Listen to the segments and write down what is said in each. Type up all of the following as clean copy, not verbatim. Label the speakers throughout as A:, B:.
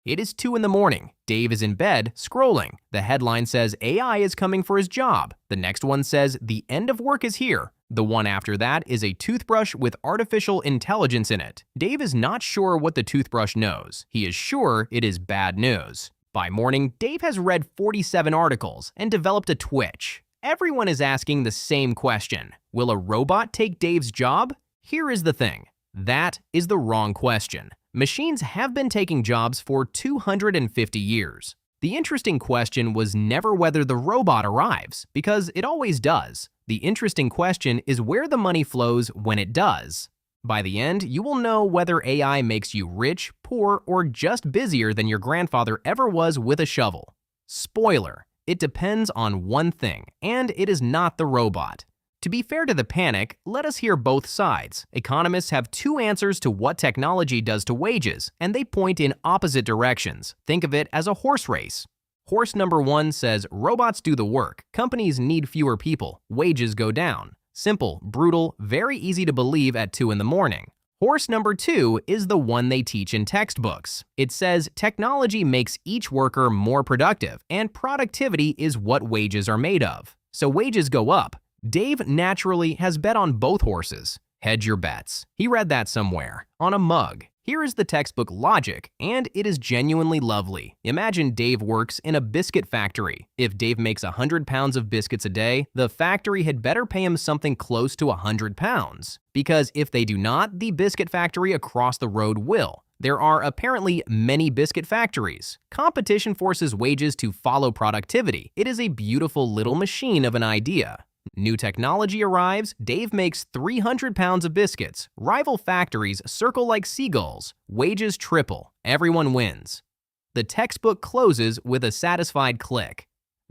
A: It is 2 in the morning. Dave is in bed, scrolling. The headline says AI is coming for his job. The next one says the end of work is here. The one after that is a toothbrush with artificial intelligence in it. Dave is not sure what the toothbrush knows. He is sure it is bad news. By morning, Dave has read 47 articles and developed a twitch. Everyone is asking the same question. Will a robot take Dave's job? Here is the thing. That is the wrong question. Machines have been taking jobs for 250 years. The interesting question was never whether the robot arrives, because it always does. The interesting question is where the money flows when it does. By the end, you will know whether AI makes you rich, poor, or just busier than your grandfather ever was with a shovel. Spoiler, it depends on one thing, and it is not the robot. To be fair to the panic, let us hear both sides. Economists have 2 answers to what technology does to wages, and they point in opposite directions. Think of it as a horse race. Horse number 1 says robots do the work, companies need fewer people, wages go down. Simple, brutal, very easy to believe at 2 in the morning. Horse number 2 is the one they teach in textbooks. It says technology makes each worker more productive, and productivity is what wages are made of. So wages go up. Dave naturally has bet on both horses. Hedge your bets. He read that somewhere, on a mug. Here is the textbook logic, and it is genuinely lovely. Imagine Dave works in a biscuit factory. If Dave makes 100 pounds of biscuits a day, the factory had better pay him something close to 100 pounds. Because if they do not, the biscuit factory across the road will. There are apparently many biscuit factories. Competition forces wages to follow productivity. It is a beautiful little machine of an idea. New technology arrives, Dave makes 300 pounds of biscuits. Rival factories circle like seagulls. Wages triple. Everyone wins. The textbook closes with a satisfied click.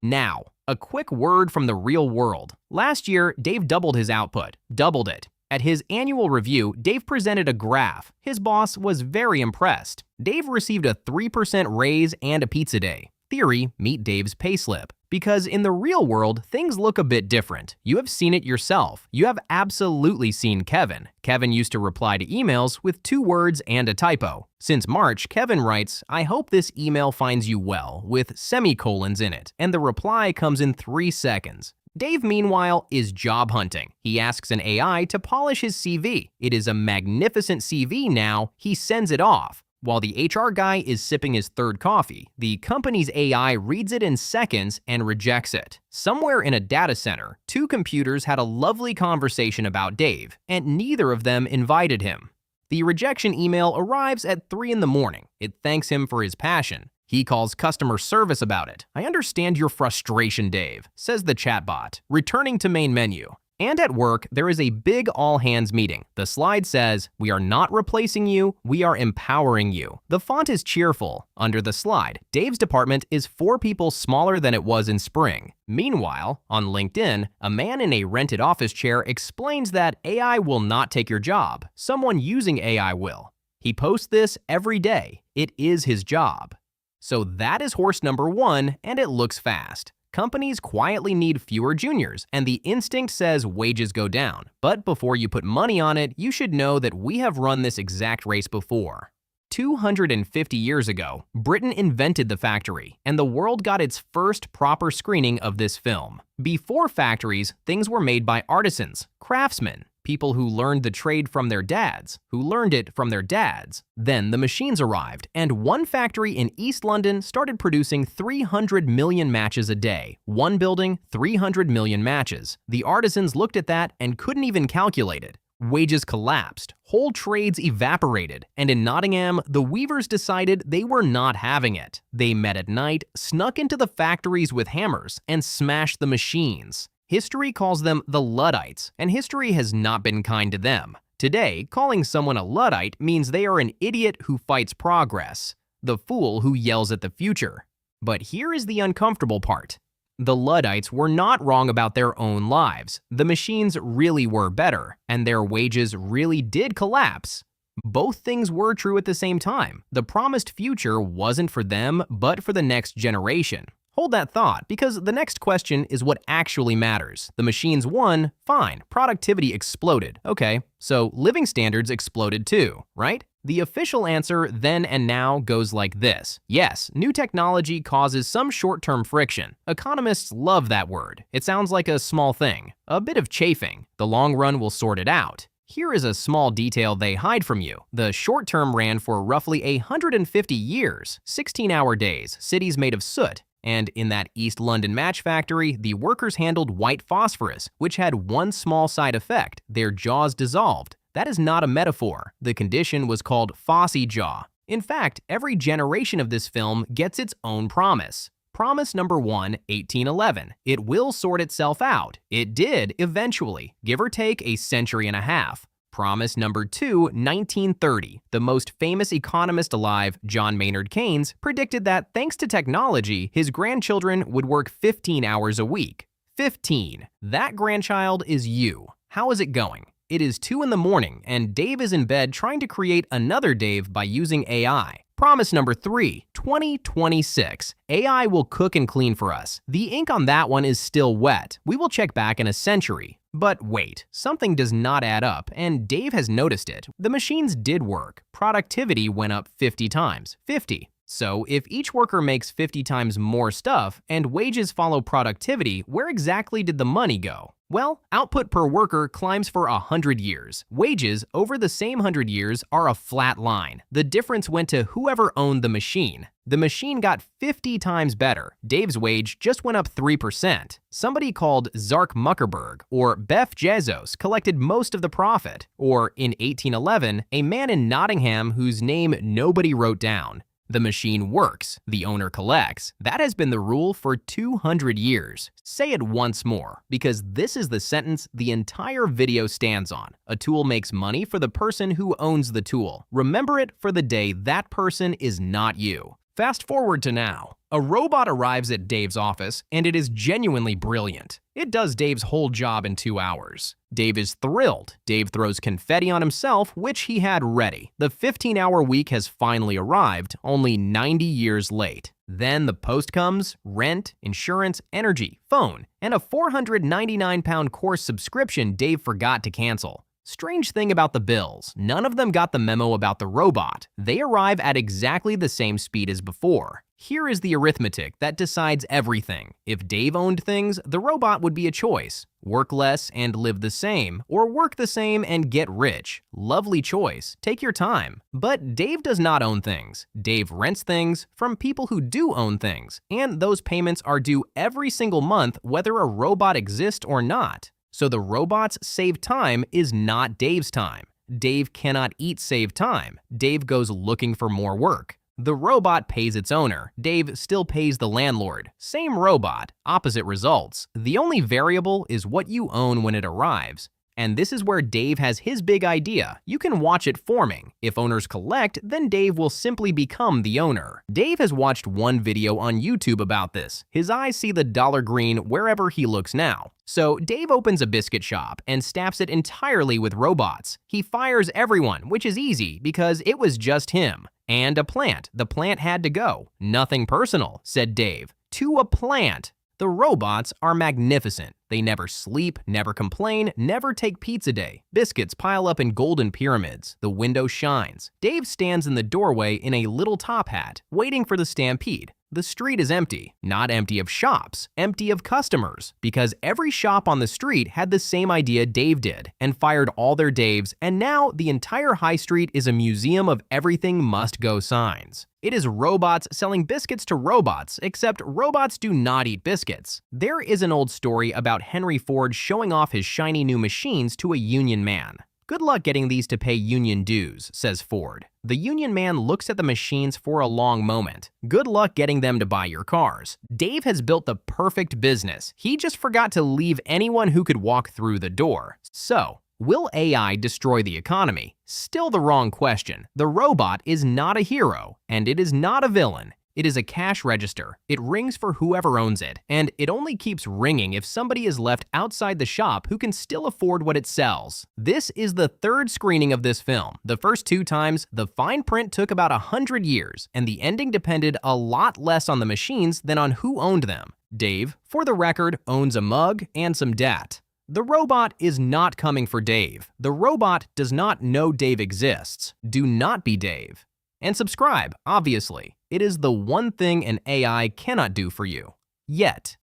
A: Now, a quick word from the real world. Last year, Dave doubled his output. Doubled it. At his annual review, Dave presented a graph. His boss was very impressed. Dave received a 3% raise and a pizza day. Theory, meet Dave's payslip. Because in the real world, things look a bit different. You have seen it yourself. You have absolutely seen Kevin. Kevin used to reply to emails with 2 words and a typo. Since March, Kevin writes, "I hope this email finds you well," with semicolons in it, and the reply comes in 3 seconds. Dave, meanwhile, is job hunting. He asks an AI to polish his CV. It is a magnificent CV now. He sends it off. While the HR guy is sipping his 3rd coffee, the company's AI reads it in seconds and rejects it. Somewhere in a data center, 2 computers had a lovely conversation about Dave, and neither of them invited him. The rejection email arrives at 3 in the morning. It thanks him for his passion. He calls customer service about it. "I understand your frustration, Dave," says the chatbot, returning to main menu. And at work, there is a big all-hands meeting. The slide says, "We are not replacing you, we are empowering you." The font is cheerful. Under the slide, Dave's department is 4 people smaller than it was in spring. Meanwhile, on LinkedIn, a man in a rented office chair explains that AI will not take your job. Someone using AI will. He posts this every day. It is his job. So that is horse number 1, and it looks fast. Companies quietly need fewer juniors, and the instinct says wages go down. But before you put money on it, you should know that we have run this exact race before. 250 years ago, Britain invented the factory, and the world got its first proper screening of this film. Before factories, things were made by artisans, craftsmen, people who learned the trade from their dads, who learned it from their dads. Then the machines arrived, and one factory in East London started producing 300 million matches a day. One building, 300 million matches. The artisans looked at that and couldn't even calculate it. Wages collapsed, whole trades evaporated, and in Nottingham, the weavers decided they were not having it. They met at night, snuck into the factories with hammers, and smashed the machines. History calls them the Luddites, and history has not been kind to them. Today, calling someone a Luddite means they are an idiot who fights progress, the fool who yells at the future. But here is the uncomfortable part. The Luddites were not wrong about their own lives. The machines really were better, and their wages really did collapse. Both things were true at the same time. The promised future wasn't for them, but for the next generation. Hold that thought, because the next question is what actually matters. The machines won, fine, productivity exploded. Okay, so living standards exploded too, right? The official answer then and now goes like this. Yes, new technology causes some short-term friction. Economists love that word. It sounds like a small thing, a bit of chafing. The long run will sort it out. Here is a small detail they hide from you. The short term ran for roughly 150 years, 16-hour days, cities made of soot. And in that East London match factory, the workers handled white phosphorus, which had one small side effect: their jaws dissolved. That is not a metaphor. The condition was called Fossey jaw. In fact, every generation of this film gets its own promise. Promise number 1, 1811. It will sort itself out. It did eventually, give or take a century and a half. Promise number 2, 1930. The most famous economist alive, John Maynard Keynes, predicted that thanks to technology, his grandchildren would work 15 hours a week. 15. That grandchild is you. How is it going? It is 2 in the morning, and Dave is in bed trying to create another Dave by using AI. Promise number 3, 2026. AI will cook and clean for us. The ink on that one is still wet. We will check back in a century. But wait, something does not add up, and Dave has noticed it. The machines did work. Productivity went up 50 times. 50. So if each worker makes 50 times more stuff and wages follow productivity, where exactly did the money go? Well, output per worker climbs for 100 years. Wages over the same 100 years are a flat line. The difference went to whoever owned the machine. The machine got 50 times better. Dave's wage just went up 3%. Somebody called Zark Muckerberg or Beff Bezos collected most of the profit. Or in 1811, a man in Nottingham whose name nobody wrote down. The machine works, the owner collects. That has been the rule for 200 years. Say it once more, because this is the sentence the entire video stands on. A tool makes money for the person who owns the tool. Remember it for the day that person is not you. Fast forward to now. A robot arrives at Dave's office, and it is genuinely brilliant. It does Dave's whole job in 2 hours. Dave is thrilled. Dave throws confetti on himself, which he had ready. The 15-hour week has finally arrived, only 90 years late. Then the post comes: rent, insurance, energy, phone, and a 499-pound course subscription Dave forgot to cancel. Strange thing about the bills, none of them got the memo about the robot. They arrive at exactly the same speed as before. Here is the arithmetic that decides everything. If Dave owned things, the robot would be a choice. Work less and live the same, or work the same and get rich. Lovely choice. Take your time. But Dave does not own things. Dave rents things from people who do own things, and those payments are due every single month whether a robot exists or not. So the robot's save time is not Dave's time. Dave cannot eat save time. Dave goes looking for more work. The robot pays its owner. Dave still pays the landlord. Same robot, opposite results. The only variable is what you own when it arrives. And this is where Dave has his big idea. You can watch it forming. If owners collect, then Dave will simply become the owner. Dave has watched one video on YouTube about this. His eyes see the dollar green wherever he looks now. So Dave opens a biscuit shop and staffs it entirely with robots. He fires everyone, which is easy because it was just him. And a plant. The plant had to go. Nothing personal, said Dave. To a plant. The robots are magnificent. They never sleep, never complain, never take pizza day. Biscuits pile up in golden pyramids. The window shines. Dave stands in the doorway in a little top hat, waiting for the stampede. The street is empty. Not empty of shops, empty of customers. Because every shop on the street had the same idea Dave did and fired all their Daves, and now the entire high street is a museum of everything must go signs. It is robots selling biscuits to robots, except robots do not eat biscuits. There is an old story about Henry Ford showing off his shiny new machines to a union man. Good luck getting these to pay union dues, says Ford. The union man looks at the machines for a long moment. Good luck getting them to buy your cars. Dave has built the perfect business. He just forgot to leave anyone who could walk through the door. So, will AI destroy the economy? Still the wrong question. The robot is not a hero, and it is not a villain. It is a cash register. It rings for whoever owns it, and it only keeps ringing if somebody is left outside the shop who can still afford what it sells. This is the third screening of this film. The first 2 times, the fine print took about 100 years, and the ending depended a lot less on the machines than on who owned them. Dave, for the record, owns a mug and some debt. The robot is not coming for Dave. The robot does not know Dave exists. Do not be Dave. And subscribe, obviously. It is the one thing an AI cannot do for you. Yet.